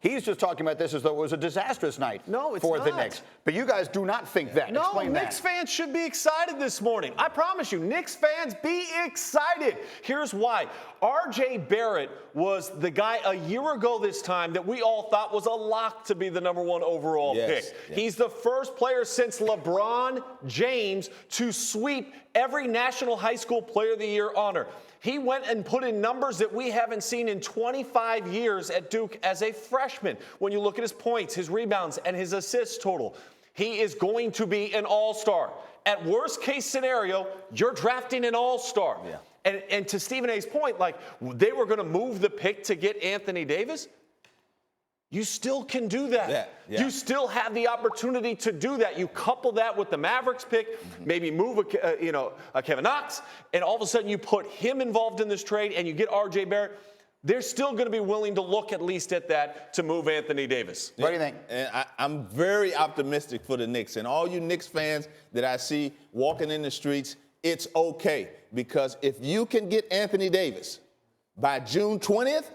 He's just talking about this as though it was a disastrous night for the Knicks. But you guys do not think that. No, Explain that. Knicks fans should be excited this morning. I promise you, Knicks fans, be excited. Here's why. RJ Barrett was the guy a year ago this time that we all thought was a lock to be the #1 overall pick. Yeah. He's the first player since LeBron James to sweep every National High School Player of the Year honor. He went and put in numbers that we haven't seen in 25 years at Duke as a freshman. When you look at his points, his rebounds, and his assists total, he is going to be an all-star. At worst case scenario, you're drafting an all-star. Yeah. And to Stephen A's point, like they were going to move the pick to get Anthony Davis. You still can do that. Yeah. You still have the opportunity to do that. You couple that with the Mavericks pick, maybe move a Kevin Knox, and all of a sudden you put him involved in this trade and you get RJ Barrett. They're still going to be willing to look at least at that to move Anthony Davis. What do you think? And I'm very optimistic for the Knicks. And all you Knicks fans that I see walking in the streets, it's okay. Because if you can get Anthony Davis by June 20th,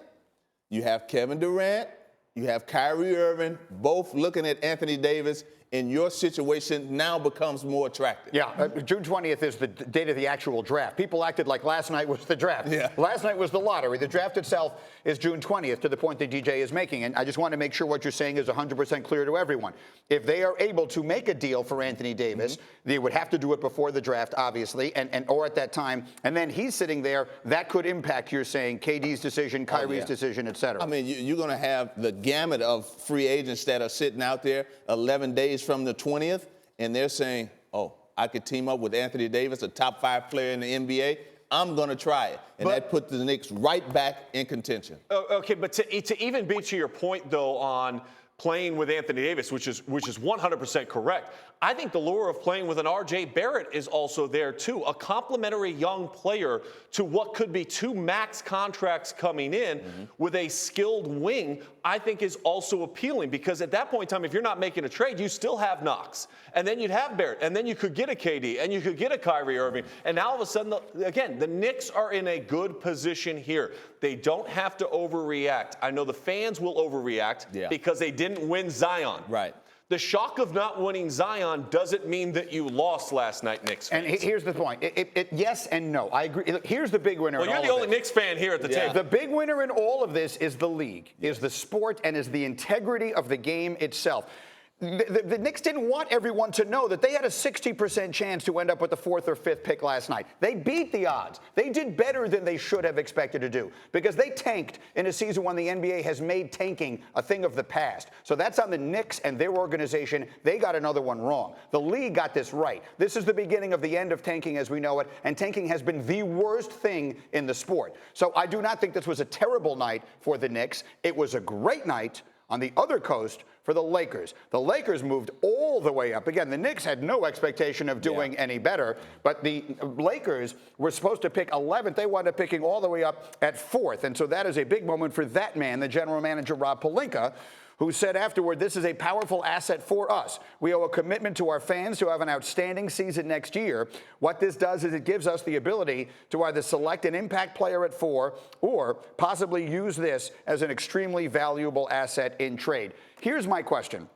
you have Kevin Durant, you have Kyrie Irving, both looking at Anthony Davis, and your situation now becomes more attractive. Yeah, June 20th is the date of the actual draft. People acted like last night was the draft. Yeah. Last night was the lottery. The draft itself is June 20th, to the point that DJ is making. And I just want to make sure what you're saying is 100% clear to everyone. If they are able to make a deal for Anthony Davis, they would have to do it before the draft, obviously, or at that time. And then he's sitting there. That could impact, you're saying, KD's decision, Kyrie's decision, et cetera. I mean, you're going to have the gamut of free agents that are sitting out there 11 days from the 20th, and they're saying, oh, I could team up with Anthony Davis, a top 5 player in the NBA. I'm going to try it. And that puts the Knicks right back in contention. Okay, but to even be to your point, though, on playing with Anthony Davis, which is 100% correct, I think the lure of playing with an RJ Barrett is also there, too. A complimentary young player to what could be 2 max contracts coming in with a skilled wing, I think is also appealing, because at that point in time, if you're not making a trade, you still have Knox. And then you'd have Barrett. And then you could get a KD. And you could get a Kyrie Irving. And now all of a sudden, again, the Knicks are in a good position here. They don't have to overreact. I know the fans will overreact because they didn't win Zion. Right. The shock of not winning Zion doesn't mean that you lost last night, Knicks fans. And here's the point. Yes and no. I agree. Look, here's the big winner. Well, you're the only Knicks fan here at the table. The big winner in all of this is the league, is the sport, and is the integrity of the game itself. The Knicks didn't want everyone to know that they had a 60% chance to end up with the 4th or 5th pick last night. They beat the odds. They did better than they should have expected to do, because they tanked in a season when the NBA has made tanking a thing of the past. So that's on the Knicks and their organization. They got another one wrong. The league got this right. This is the beginning of the end of tanking as we know it, and tanking has been the worst thing in the sport. So I do not think this was a terrible night for the Knicks. It was a great night on the other coast for the Lakers. The Lakers moved all the way up. Again, the Knicks had no expectation of doing any better, but the Lakers were supposed to pick 11th. They wound up picking all the way up at 4th, and so that is a big moment for that man, the general manager, Rob Pelinka, who said afterward, "This is a powerful asset for us. We owe a commitment to our fans to have an outstanding season next year. What this does is it gives us the ability to either select an impact player at 4 or possibly use this as an extremely valuable asset in trade." Here's my question.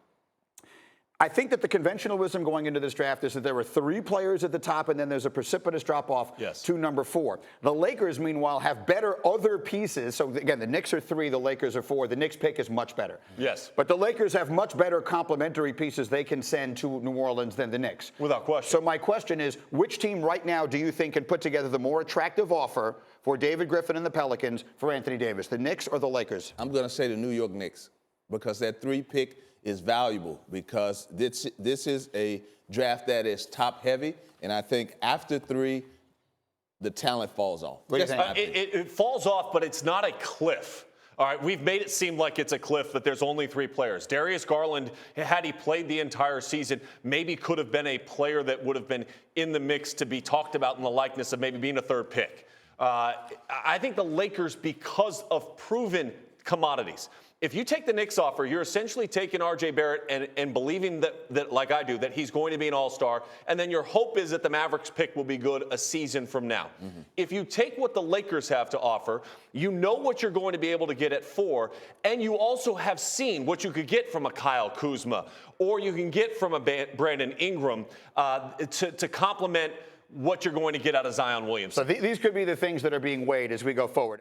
I think that the conventional wisdom going into this draft is that there were 3 players at the top, and then there's a precipitous drop-off to number 4. The Lakers, meanwhile, have better other pieces. So, again, the Knicks are 3, the Lakers are 4. The Knicks pick is much better. Yes. But the Lakers have much better complementary pieces they can send to New Orleans than the Knicks. Without question. So my question is, which team right now do you think can put together the more attractive offer for David Griffin and the Pelicans for Anthony Davis, the Knicks or the Lakers? I'm going to say the New York Knicks, because that 3 pick is valuable, because this is a draft that is top heavy, and I think after 3, the talent falls off. It falls off, but it's not a cliff. All right, we've made it seem like it's a cliff, that there's only 3 players. Darius Garland, had he played the entire season, maybe could have been a player that would have been in the mix to be talked about in the likeness of maybe being a 3rd pick. I think the Lakers, because of proven commodities, If you take the Knicks offer, you're essentially taking RJ Barrett and believing that, like I do, that he's going to be an all-star, and then your hope is that the Mavericks pick will be good a season from now. If you take what the Lakers have to offer, you know what you're going to be able to get at 4, and you also have seen what you could get from a Kyle Kuzma, or you can get from a Brandon Ingram to complement what you're going to get out of Zion Williamson. So these could be the things that are being weighed as we go forward.